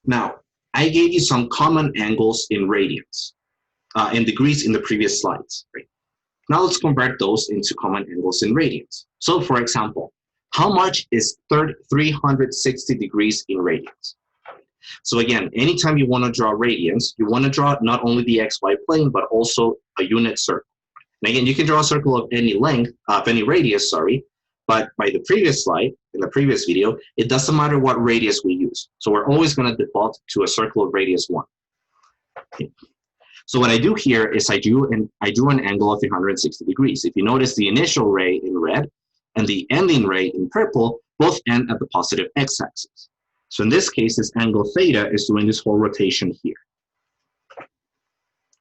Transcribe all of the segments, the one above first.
Now, I gave you some common angles in radians, in degrees in the previous slides, right? Now let's convert those into common angles in radians. So for example, how much is 360 degrees in radians? So again, anytime you want to draw radians, you want to draw not only the XY plane, but also a unit circle. And again, you can draw a circle of any length, of any radius, sorry, but by the previous slide, in the previous video, it doesn't matter what radius we use. So we're always going to default to a circle of radius 1. Okay. So what I do here is I drew an angle of 360 degrees. If you notice, the initial ray in red and the ending ray in purple both end at the positive x-axis. So in this case, this angle theta is doing this whole rotation here.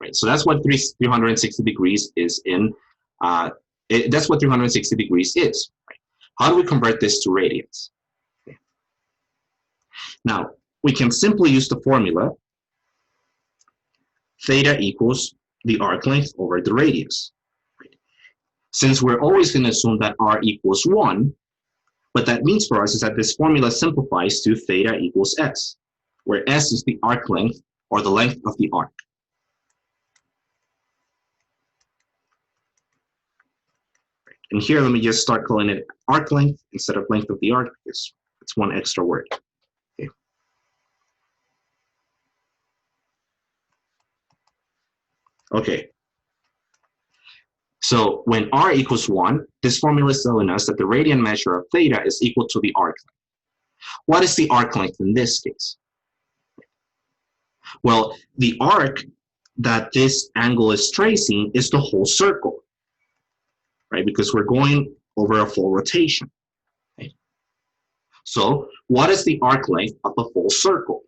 Right, so that's what 360 degrees is in, that's what 360 degrees is. Right? How do we convert this to radians? Okay. Now, we can simply use the formula theta equals the arc length over the radius. Right? Since we're always going to assume that r equals 1, what that means for us is that this formula simplifies to theta equals s, where s is the arc length or the length of the arc. And here, let me just start calling it arc length instead of length of the arc, because it's one extra word. Okay. Okay. So when r equals 1, this formula is telling us that the radian measure of theta is equal to the arc length. What is the arc length in this case? Well, the arc that this angle is tracing is the whole circle. Right, because we're going over a full rotation. Okay. So what is the arc length of a full circle?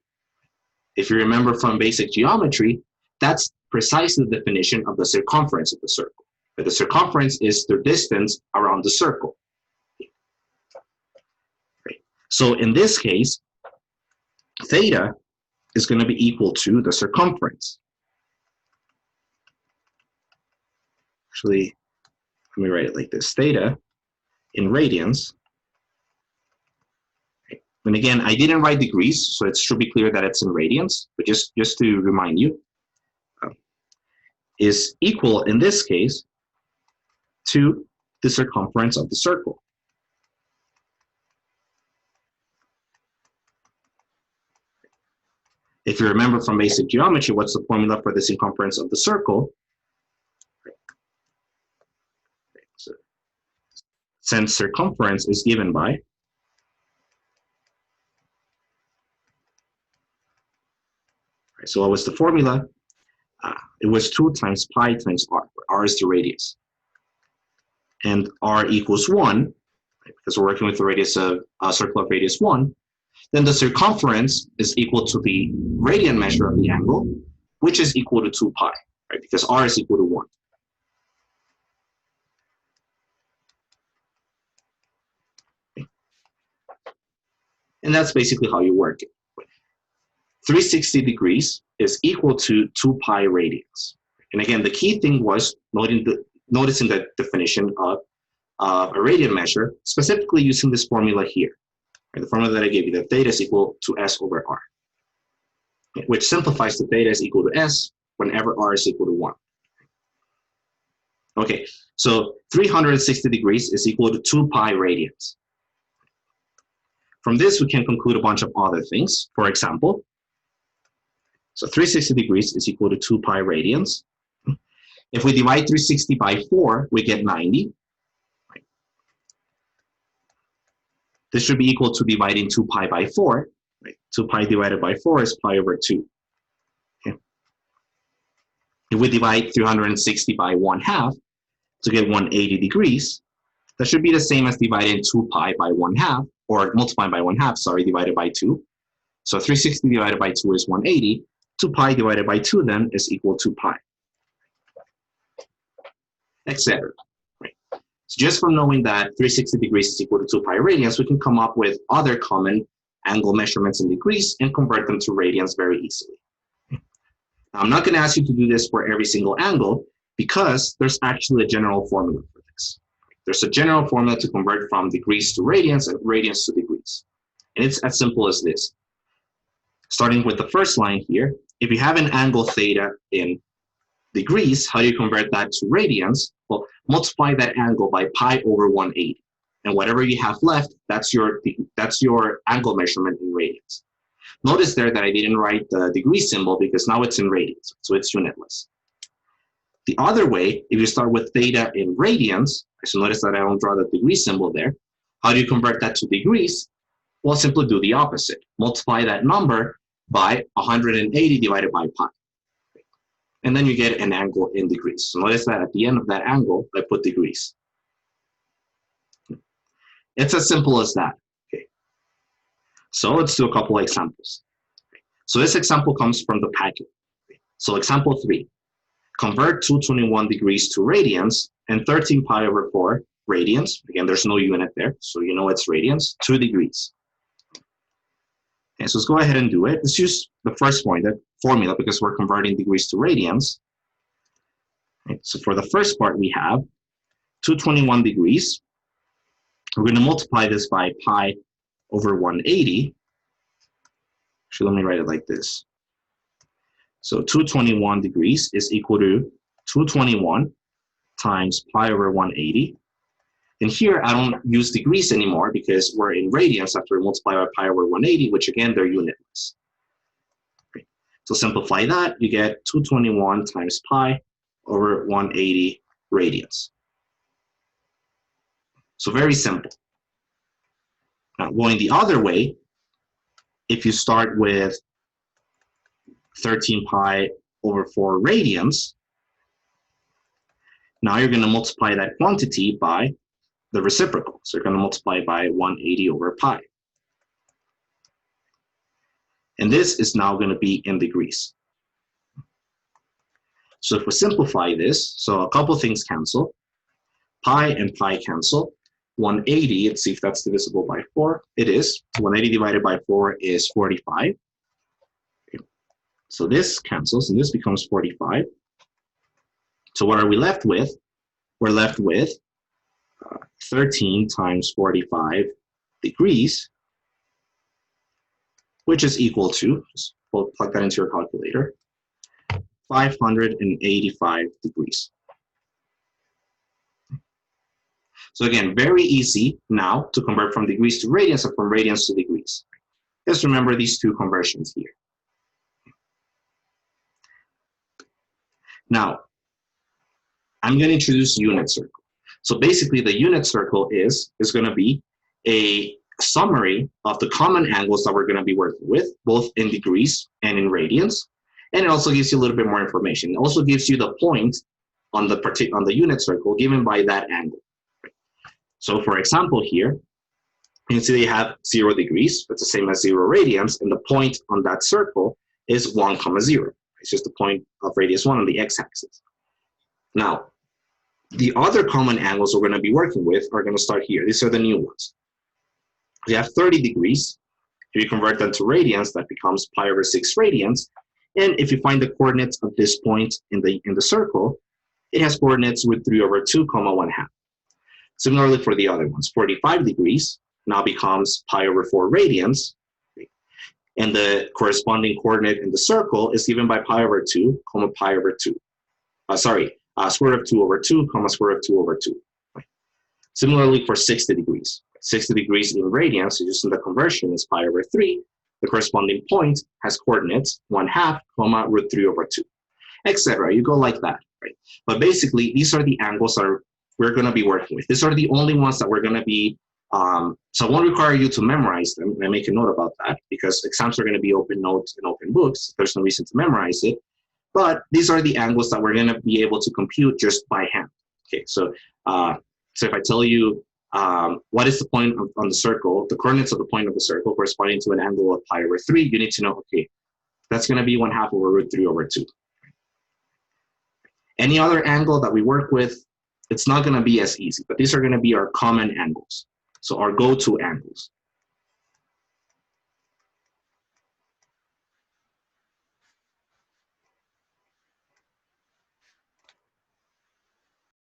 If you remember from basic geometry, that's precisely the definition of the circumference of the circle. But the circumference is the distance around the circle. Okay. So in this case, theta is going to be equal to the circumference. Actually, let me write it like this, theta in radians. And again, I didn't write degrees, so it should be clear that it's in radians, but just to remind you, is equal in this case to the circumference of the circle. If you remember from basic geometry, what's the formula for the circumference of the circle? Since circumference is given by so what was the formula? It was 2 times pi times r, where r is the radius. And r equals 1, right, because we're working with the radius of a circle of radius 1, then the circumference is equal to the radian measure of the angle, which is equal to 2 pi, right, because r is equal to 1. And that's basically how you work it. 360 degrees is equal to 2 pi radians. And again, the key thing was noticing the definition of a radian measure, specifically using this formula here. Right? The formula that I gave you, that theta is equal to s over r, which simplifies to theta is equal to s whenever r is equal to 1. Okay, so 360 degrees is equal to 2 pi radians. From this, we can conclude a bunch of other things. For example, so 360 degrees is equal to 2 pi radians. If we divide 360 by 4, we get 90. Right. This should be equal to dividing 2 pi by 4. Right. 2 pi divided by 4 is pi over 2. Okay. If we divide 360 by 1/2 to get 180 degrees, that should be the same as dividing 2 pi by 1/2, or multiplying by 1/2, sorry, divided by 2. So 360 divided by 2 is 180. 2 pi divided by 2 then is equal to pi, etc. Right. So just from knowing that 360 degrees is equal to 2 pi radians, we can come up with other common angle measurements in degrees and convert them to radians very easily. Now, I'm not going to ask you to do this for every single angle, because there's actually a general formula for this. There's a general formula to convert from degrees to radians and radians to degrees. And it's as simple as this. Starting with the first line here, if you have an angle theta in degrees, how do you convert that to radians? Well, multiply that angle by pi over 180. And whatever you have left, that's your angle measurement in radians. Notice there that I didn't write the degree symbol because now it's in radians, so it's unitless. The other way, if you start with theta in radians, so notice that I don't draw the degree symbol there. How do you convert that to degrees? Well, simply do the opposite. Multiply that number by 180 divided by pi. And then you get an angle in degrees. So notice that at the end of that angle, I put degrees. It's as simple as that. Okay. So let's do a couple of examples. So this example comes from the packet. So example 3, convert 221 degrees to radians and 13 pi over 4 radians. Again, there's no unit there, so you know it's radians, 2 degrees. Okay, so let's go ahead and do it. Let's use the first point, that formula, because we're converting degrees to radians. Okay, so for the first part, we have 221 degrees. We're going to multiply this by pi over 180. Actually, let me write it like this. So 221 degrees is equal to 221 times pi over 180. And here, I don't use degrees anymore because we're in radians after we multiply by pi over 180, which again, they're unitless. Okay. So simplify that, you get 221 times pi over 180 radians. So very simple. Now, going the other way, if you start with 13 pi over 4 radians, now you're going to multiply that quantity by the reciprocal. So you're going to multiply by 180 over pi. And this is now going to be in degrees. So if we simplify this, so a couple things cancel. Pi and pi cancel. 180, let's see if that's divisible by 4. It is. 180 divided by 4 is 45. Okay. So this cancels, and this becomes 45. So what are we left with? We're left with 13 times 45 degrees, which is equal to, just plug that into your calculator, 585 degrees. So again, very easy now to convert from degrees to radians or from radians to degrees. Just remember these two conversions here. Now, I'm going to introduce unit circle. So basically, the unit circle is going to be a summary of the common angles that we're going to be working with, both in degrees and in radians. And it also gives you a little bit more information. It also gives you the point on the unit circle given by that angle. So for example here, you can see they have 0 degrees, it's the same as 0 radians, and the point on that circle is 1, 0. It's just the point of radius 1 on the x-axis. Now, the other common angles we're going to be working with are going to start here. These are the new ones. We have 30 degrees. If you convert them to radians, that becomes pi over 6 radians. And if you find the coordinates of this point in the circle, it has coordinates with 3 over 2, 1/2. Similarly for the other ones, 45 degrees now becomes pi over 4 radians. And the corresponding coordinate in the circle is given by pi over 2, pi over 2. Square root of 2 over 2, square root of 2 over 2. Similarly for 60 degrees. 60 degrees in radians, so just in the conversion, is pi over 3. The corresponding point has coordinates 1/2, root 3 over 2, etc. You go like that, right? But basically, these are the angles that we're going to be working with. These are the only ones that we're going to be, so I won't require you to memorize them, and make a note about that, because exams are going to be open notes and open books. There's no reason to memorize it. But these are the angles that we're going to be able to compute just by hand. Okay, so if I tell you what is the point on the circle, the coordinates of the point of the circle corresponding to an angle of pi over 3, you need to know, okay, that's going to be 1/2 over root 3 over 2. Any other angle that we work with, it's not going to be as easy, but these are going to be our common angles. So our go-to angles.